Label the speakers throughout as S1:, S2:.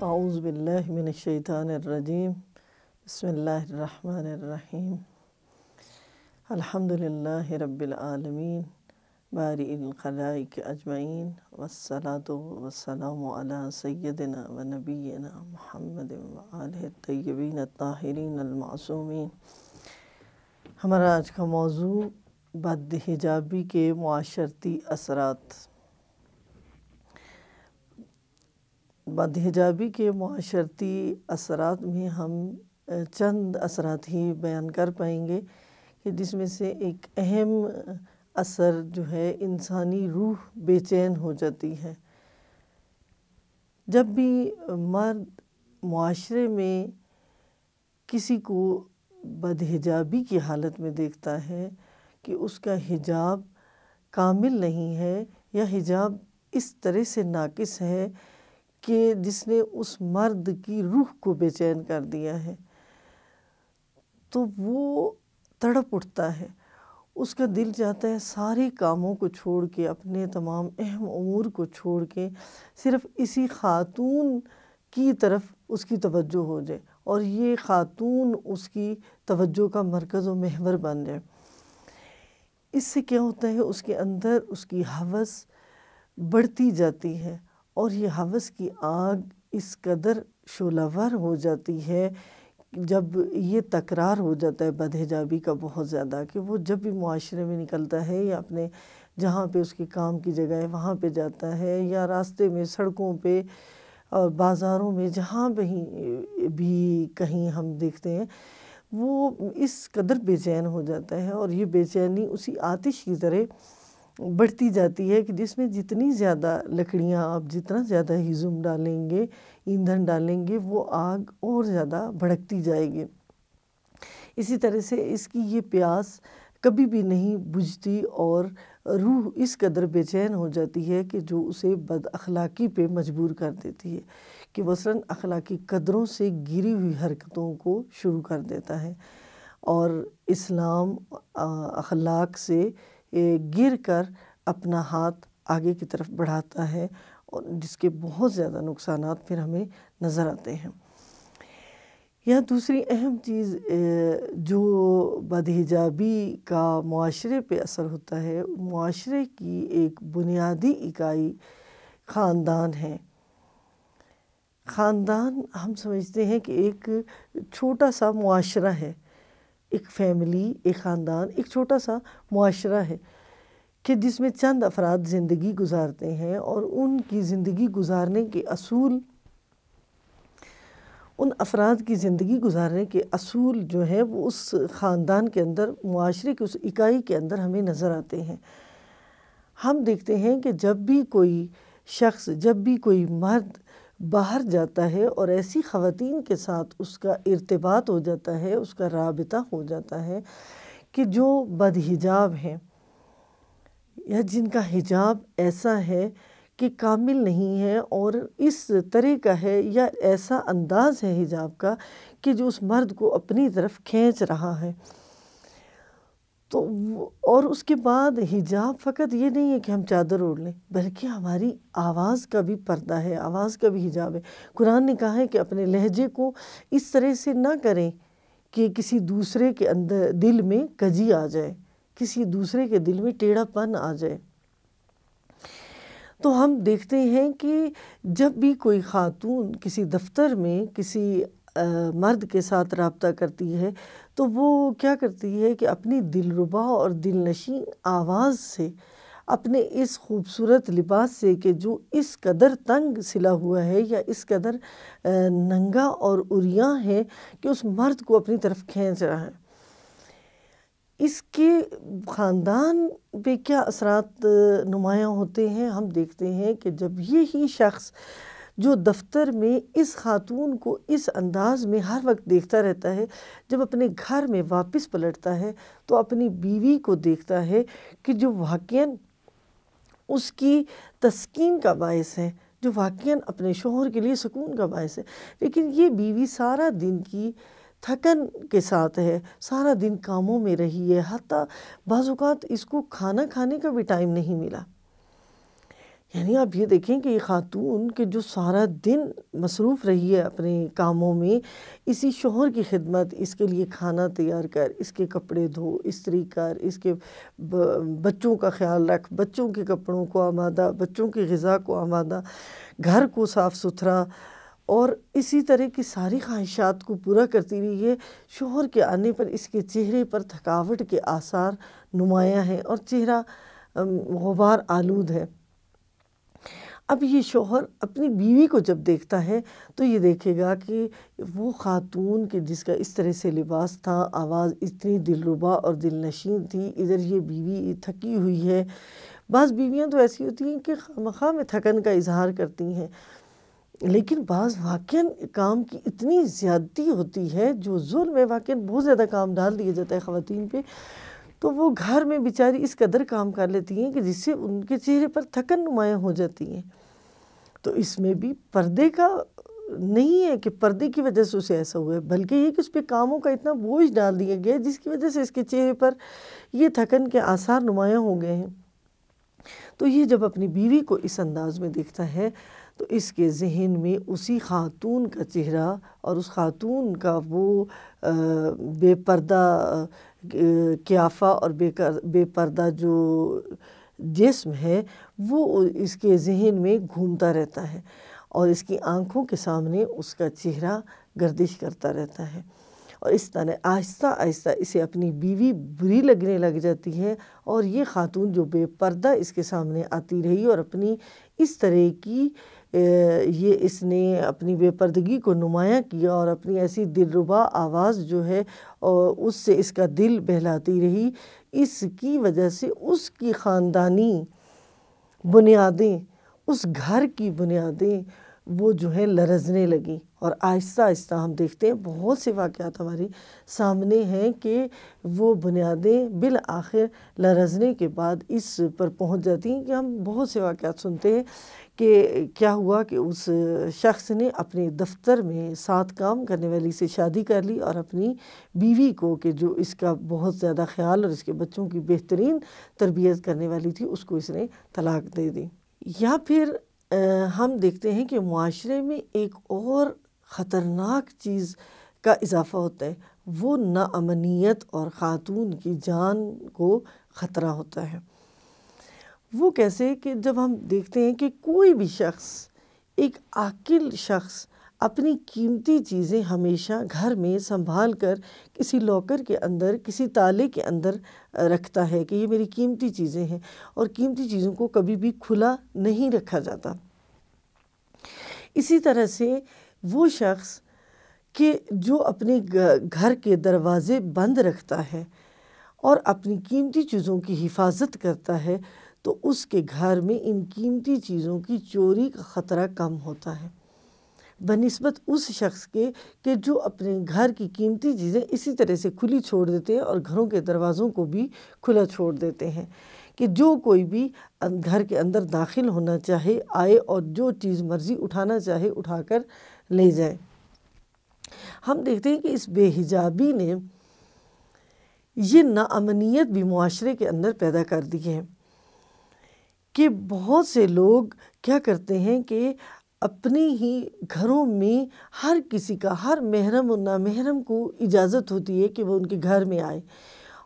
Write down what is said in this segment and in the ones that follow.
S1: اعوذ باللہ من الشیطان الرجیم بسم اللہ الرحمن الرحیم الحمدللہ رب العالمین بارئ الخلائق اجمعین والصلاة والسلام علی سیدنا و نبینا محمد وآلہ الطیبین الطاہرین المعصومین۔ ہمارا آج کا موضوع بد حجابی کے معاشرتی اثرات۔ بد حجابی کے معاشرتی اثرات میں ہم چند اثرات ہی بیان کر پائیں گے کہ جس میں سے ایک اہم اثر جو ہے انسانی روح بے چین ہو جاتی ہے۔ جب بھی مرد معاشرے میں کسی کو بد حجابی کی حالت میں دیکھتا ہے کہ اس کا حجاب کامل نہیں ہے یا حجاب اس طرح سے ناقص ہے کہ جس نے اس مرد کی روح کو بے چین کر دیا ہے، تو وہ تڑپ اٹھتا ہے۔ اس کا دل چاہتا ہے سارے کاموں کو چھوڑ کے، اپنے تمام اہم امور کو چھوڑ کے صرف اسی خاتون کی طرف اس کی توجہ ہو جائے اور یہ خاتون اس کی توجہ کا مرکز و محور بن جائے۔ اس سے کیا ہوتا ہے، اس کے اندر اس کی ہوس بڑھتی جاتی ہے اور یہ ہوس کی آگ اس قدر شعلہ ور ہو جاتی ہے جب یہ تکرار ہو جاتا ہے بد حجابی کا بہت زیادہ، کہ وہ جب بھی معاشرے میں نکلتا ہے یا اپنے جہاں پہ اس کے کام کی جگہ ہے وہاں پہ جاتا ہے یا راستے میں، سڑکوں پہ اور بازاروں میں، جہاں بھی کہیں ہم دیکھتے ہیں، وہ اس قدر بے چین ہو جاتا ہے اور یہ بے چینی اسی آتش کی طرح بڑھتی جاتی ہے کہ جس میں جتنی زیادہ لکڑیاں آپ جتنا زیادہ ہیزم ڈالیں گے، ایندھن ڈالیں گے، وہ آگ اور زیادہ بھڑکتی جائے گی۔ اسی طرح سے اس کی یہ پیاس کبھی بھی نہیں بجھتی اور روح اس قدر بے چین ہو جاتی ہے کہ جو اسے بد اخلاقی پہ مجبور کر دیتی ہے کہ مثلاً اخلاقی قدروں سے گری ہوئی حرکتوں کو شروع کر دیتا ہے اور اسلام اخلاق سے گر کر اپنا ہاتھ آگے کی طرف بڑھاتا ہے اور جس کے بہت زیادہ نقصانات پھر ہمیں نظر آتے ہیں۔ یہاں دوسری اہم چیز جو بد حجابی کا معاشرے پہ اثر ہوتا ہے، معاشرے کی ایک بنیادی اکائی خاندان ہے۔ خاندان ہم سمجھتے ہیں کہ ایک چھوٹا سا معاشرہ ہے، ایک فیملی، ایک خاندان ایک چھوٹا سا معاشرہ ہے کہ جس میں چند افراد زندگی گزارتے ہیں اور ان کی زندگی گزارنے کے اصول، ان افراد کی زندگی گزارنے کے اصول جو ہیں وہ اس خاندان کے اندر، معاشرے کی اس اکائی کے اندر ہمیں نظر آتے ہیں۔ ہم دیکھتے ہیں کہ جب بھی کوئی شخص، جب بھی کوئی مرد باہر جاتا ہے اور ایسی خواتین کے ساتھ اس کا ارتباط ہو جاتا ہے، اس کا رابطہ ہو جاتا ہے کہ جو بد حجاب ہیں یا جن کا حجاب ایسا ہے کہ کامل نہیں ہے اور اس طرح کا ہے یا ایسا انداز ہے حجاب کا کہ جو اس مرد کو اپنی طرف کھینچ رہا ہے، تو اور اس کے بعد حجاب فقط یہ نہیں ہے کہ ہم چادر اوڑھ لیں، بلکہ ہماری آواز کا بھی پردہ ہے، آواز کا بھی حجاب ہے۔ قرآن نے کہا ہے کہ اپنے لہجے کو اس طرح سے نہ کریں کہ کسی دوسرے کے اندر دل میں کجی آ جائے، کسی دوسرے کے دل میں ٹیڑھا پن آ جائے۔ تو ہم دیکھتے ہیں کہ جب بھی کوئی خاتون کسی دفتر میں کسی مرد کے ساتھ رابطہ کرتی ہے تو وہ کیا کرتی ہے کہ اپنی دلربا اور دل نشین آواز سے، اپنے اس خوبصورت لباس سے کہ جو اس قدر تنگ سلا ہوا ہے یا اس قدر ننگا اور عریاں ہے کہ اس مرد کو اپنی طرف کھینچ رہا ہے، اس کے خاندان پہ کیا اثرات نمایاں ہوتے ہیں۔ ہم دیکھتے ہیں کہ جب یہی شخص جو دفتر میں اس خاتون کو اس انداز میں ہر وقت دیکھتا رہتا ہے، جب اپنے گھر میں واپس پلٹتا ہے تو اپنی بیوی کو دیکھتا ہے کہ جو واقعاً اس کی تسکین کا باعث ہے، جو واقعاً اپنے شوہر کے لیے سکون کا باعث ہے، لیکن یہ بیوی سارا دن کی تھکن کے ساتھ ہے، سارا دن کاموں میں رہی ہے، حتیٰ بعض اوقات اس کو کھانا کھانے کا بھی ٹائم نہیں ملا، یعنی آپ یہ دیکھیں کہ یہ خاتون کہ جو سارا دن مصروف رہی ہے اپنے کاموں میں، اسی شوہر کی خدمت، اس کے لیے کھانا تیار کر، اس کے کپڑے دھو، استری کر، اس کے بچوں کا خیال رکھ، بچوں کے کپڑوں کو آمادہ، بچوں کی غذا کو آمادہ، گھر کو صاف ستھرا، اور اسی طرح کی ساری خواہشات کو پورا کرتی رہی ہے۔ شوہر کے آنے پر اس کے چہرے پر تھکاوٹ کے آثار نمایاں ہیں اور چہرہ غبار آلود ہے۔ اب یہ شوہر اپنی بیوی کو جب دیکھتا ہے تو یہ دیکھے گا کہ وہ خاتون کہ جس کا اس طرح سے لباس تھا، آواز اتنی دلربا اور دل نشین تھی، ادھر یہ بیوی تھکی ہوئی ہے۔ بعض بیویاں تو ایسی ہوتی ہیں کہ خواہ میں تھکن کا اظہار کرتی ہیں، لیکن بعض واقعاً کام کی اتنی زیادتی ہوتی ہے، جو ظلم ہے، واقعاً بہت زیادہ کام ڈال دیا جاتا ہے خواتین پہ، تو وہ گھر میں بیچاری اس قدر کام کر لیتی ہیں کہ جس سے ان کے چہرے پر تھکن نمایاں ہو جاتی ہیں۔ تو اس میں بھی پردے کا نہیں ہے کہ پردے کی وجہ سے اسے ایسا ہوا ہے، بلکہ یہ کہ اس پہ کاموں کا اتنا بوجھ ڈال دیا گیا ہے جس کی وجہ سے اس کے چہرے پر یہ تھکن کے آثار نمایاں ہو گئے ہیں۔ تو یہ جب اپنی بیوی کو اس انداز میں دیکھتا ہے تو اس کے ذہن میں اسی خاتون کا چہرہ اور اس خاتون کا وہ بے پردہ قیافہ اور بے پردہ جو جسم ہے وہ اس کے ذہن میں گھومتا رہتا ہے، اور اس کی آنکھوں کے سامنے اس کا چہرہ گردش کرتا رہتا ہے، اور اس طرح آہستہ آہستہ اسے اپنی بیوی بری لگنے لگ جاتی ہے، اور یہ خاتون جو بے پردہ اس کے سامنے آتی رہی اور اپنی اس طرح کی یہ اس نے اپنی بے پردگی کو نمایاں کیا اور اپنی ایسی دلربا آواز جو ہے اور اس سے اس کا دل بہلاتی رہی، اس کی وجہ سے اس کی خاندانی بنیادیں، اس گھر کی بنیادیں وہ جو ہیں لرزنے لگیں، اور آہستہ آہستہ ہم دیکھتے ہیں بہت سے واقعات ہمارے سامنے ہیں کہ وہ بنیادیں بالآخر لرزنے کے بعد اس پر پہنچ جاتی ہیں کہ ہم بہت سے واقعات سنتے ہیں کہ کیا ہوا کہ اس شخص نے اپنے دفتر میں ساتھ کام کرنے والی سے شادی کر لی اور اپنی بیوی کو کہ جو اس کا بہت زیادہ خیال اور اس کے بچوں کی بہترین تربیت کرنے والی تھی اس کو اس نے طلاق دے دی۔ یا پھر ہم دیکھتے ہیں کہ معاشرے میں ایک اور خطرناک چیز کا اضافہ ہوتا ہے، وہ ناامنیت اور خاتون کی جان کو خطرہ ہوتا ہے۔ وہ کیسے کہ جب ہم دیکھتے ہیں کہ کوئی بھی شخص، ایک عاقل شخص اپنی قیمتی چیزیں ہمیشہ گھر میں سنبھال کر کسی لاکر کے اندر، کسی تالے کے اندر رکھتا ہے کہ یہ میری قیمتی چیزیں ہیں، اور قیمتی چیزوں کو کبھی بھی کھلا نہیں رکھا جاتا۔ اسی طرح سے وہ شخص کہ جو اپنے گھر کے دروازے بند رکھتا ہے اور اپنی قیمتی چیزوں کی حفاظت کرتا ہے تو اس کے گھر میں ان قیمتی چیزوں کی چوری کا خطرہ کم ہوتا ہے بنسبت اس شخص کے کہ جو اپنے گھر کی قیمتی چیزیں اسی طرح سے کھلی چھوڑ دیتے ہیں اور گھروں کے دروازوں کو بھی کھلا چھوڑ دیتے ہیں کہ جو کوئی بھی گھر کے اندر داخل ہونا چاہے آئے اور جو چیز مرضی اٹھانا چاہے اٹھا کر لے جائے۔ ہم دیکھتے ہیں کہ اس بے حجابی نے یہ ناامنیت بھی معاشرے کے اندر پیدا کر دی ہے کہ بہت سے لوگ کیا کرتے ہیں کہ اپنی ہی گھروں میں ہر کسی کا، ہر محرم و نامحرم کو اجازت ہوتی ہے کہ وہ ان کے گھر میں آئے،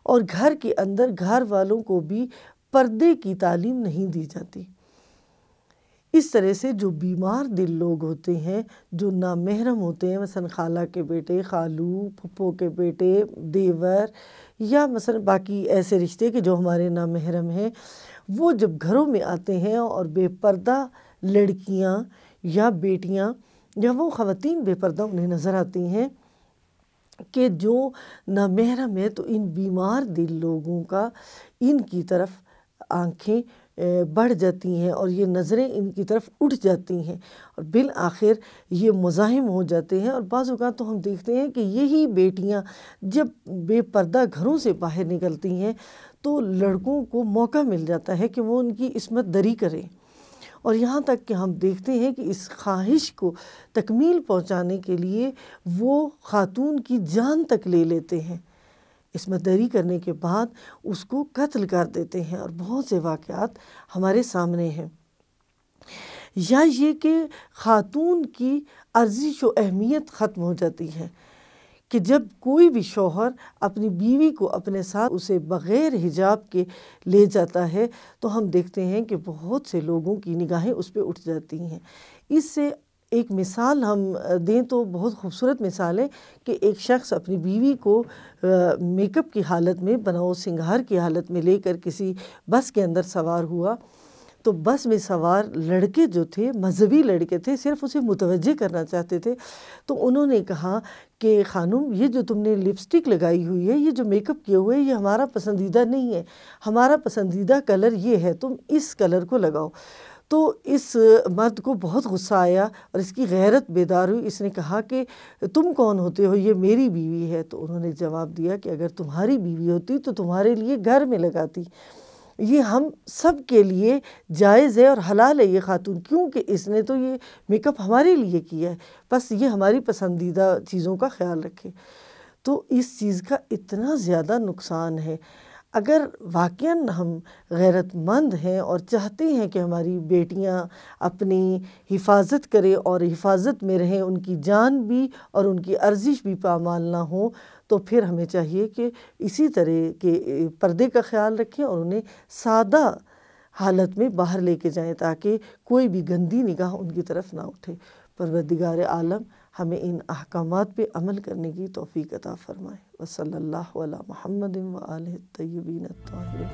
S1: اور گھر کے اندر گھر والوں کو بھی پردے کی تعلیم نہیں دی جاتی۔ اس طرح سے جو بیمار دل لوگ ہوتے ہیں، جو نامحرم ہوتے ہیں، مثلا خالہ کے بیٹے، خالو، پھپھو کے بیٹے، دیور، یا مثلا باقی ایسے رشتے کہ جو ہمارے نامحرم ہیں، وہ جب گھروں میں آتے ہیں اور بے پردہ لڑکیاں یا بیٹیاں یا وہ خواتین بے پردہ انہیں نظر آتی ہیں کہ جو نامحرم ہے، تو ان بیمار دل لوگوں کا ان کی طرف آنکھیں بڑھ جاتی ہیں اور یہ نظریں ان کی طرف اٹھ جاتی ہیں اور بالآخر یہ مزاحم ہو جاتے ہیں۔ اور بعض اوقات تو ہم دیکھتے ہیں کہ یہی بیٹیاں جب بے پردہ گھروں سے باہر نکلتی ہیں تو لڑکوں کو موقع مل جاتا ہے کہ وہ ان کی عصمت دری کریں، اور یہاں تک کہ ہم دیکھتے ہیں کہ اس خواہش کو تکمیل پہنچانے کے لیے وہ خاتون کی جان تک لے لیتے ہیں، عصمت دری کرنے کے بعد اس کو قتل کر دیتے ہیں، اور بہت سے واقعات ہمارے سامنے ہیں۔ یا یہ کہ خاتون کی ارزش و اہمیت ختم ہو جاتی ہے کہ جب کوئی بھی شوہر اپنی بیوی کو اپنے ساتھ اسے بغیر حجاب کے لے جاتا ہے تو ہم دیکھتے ہیں کہ بہت سے لوگوں کی نگاہیں اس پہ اٹھ جاتی ہیں۔ اس سے ایک مثال ہم دیں تو بہت خوبصورت مثال ہے کہ ایک شخص اپنی بیوی کو میک اپ کی حالت میں، بناؤ سنگھار کی حالت میں لے کر کسی بس کے اندر سوار ہوا، تو بس میں سوار لڑکے جو تھے، مذہبی لڑکے تھے، صرف اسے متوجہ کرنا چاہتے تھے، تو انہوں نے کہا کہ خانم یہ جو تم نے لپسٹک لگائی ہوئی ہے، یہ جو میک اپ کیا ہوا ہے، یہ ہمارا پسندیدہ نہیں ہے، ہمارا پسندیدہ کلر یہ ہے، تم اس کلر کو لگاؤ۔ تو اس مرد کو بہت غصہ آیا اور اس کی غیرت بیدار ہوئی۔ اس نے کہا کہ تم کون ہوتے ہو؟ یہ میری بیوی ہے۔ تو انہوں نے جواب دیا کہ اگر تمہاری بیوی ہوتی تو تمہارے لیے گھر میں لگاتی، یہ ہم سب کے لیے جائز ہے اور حلال ہے یہ خاتون، کیونکہ اس نے تو یہ میک اپ ہمارے لیے کیا ہے، بس یہ ہماری پسندیدہ چیزوں کا خیال رکھے۔ تو اس چیز کا اتنا زیادہ نقصان ہے۔ اگر واقعاً ہم غیرت مند ہیں اور چاہتے ہیں کہ ہماری بیٹیاں اپنی حفاظت کریں اور حفاظت میں رہیں، ان کی جان بھی اور ان کی ارزش بھی پامال نہ ہوں، تو پھر ہمیں چاہیے کہ اسی طرح کے پردے کا خیال رکھیں اور انہیں سادہ حالت میں باہر لے کے جائیں تاکہ کوئی بھی گندی نگاہ ان کی طرف نہ اٹھے۔ پروردگار عالم ہمیں ان احکامات پہ عمل کرنے کی توفیق عطا فرمائے۔ وصلی اللہ علی محمد و آلہ الطیبین الطاہرین۔